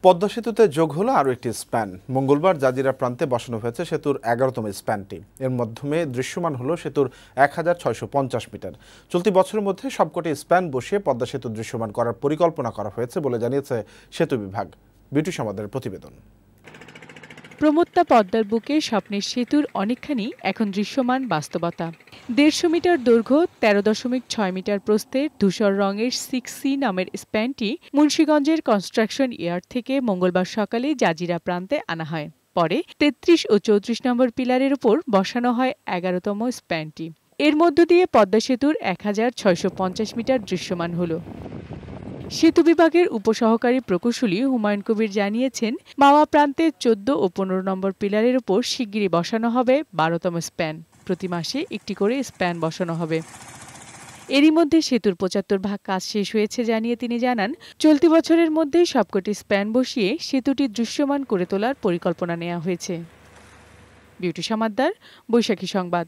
পদ্মা সেতুতে যোগ হলো আরও একটি স্প্যান। মঙ্গলবার জাজিরা প্রান্তে বসানো হয়েছে সেতুর ১১তম স্প্যানটি। এর মাধ্যমে দৃশ্যমান হলো সেতুর ১,৬৫০ মিটার। চলতি বছরের মধ্যে সবকটি স্প্যান বসিয়ে পদ্মা সেতু দৃশ্যমান করার পরিকল্পনা করা হয়েছে বলে জানিয়েছে সেতু বিভাগ। বিটু সমাদের প্রতিবেদন। প্রমত্তা পদ্মার বুকে স্বপ্নের সেতুর অনেকখানি এখন দৃশ্যমান বাস্তবতা। ১৫০ মিটার দৈর্ঘ্য, ১৩.৬ মিটার প্রস্থের ধূসর রঙের 6C নামের স্প্যানটি মুন্সিগঞ্জের কনস্ট্রাকশন ইয়ার্ড থেকে মঙ্গলবার সকালে জাজিরা প্রান্তে আনা হয়। পরে ৩৩ ও ৩৪ নম্বর পিলারের উপর বসানো হয় ১১তম স্প্যানটি। এর মধ্য দিয়ে পদ্মা সেতুর ১,৬৫০ মিটার দৃশ্যমান হলো। সেতু বিভাগের উপসহকারী প্রকৌশলী হুমায়ুন কবির জানিয়েছেন, মাওয়া প্রান্তে ১৪ ও ১৫ নম্বর পিলারের উপর শিগগিরই বসানো হবে ১২তম স্প্যান। প্রতি মাসে একটি করে স্প্যান বসানো হবে। এরই মধ্যে সেতুর ৭৫ ভাগ কাজ শেষ হয়েছে জানিয়ে তিনি জানান, চলতি বছরের মধ্যেই সবকটি স্প্যান বসিয়ে সেতুটি দৃশ্যমান করে তোলার পরিকল্পনা নেওয়া হয়েছে। বিউটি সমাদ্দার, বৈশাখী সংবাদ।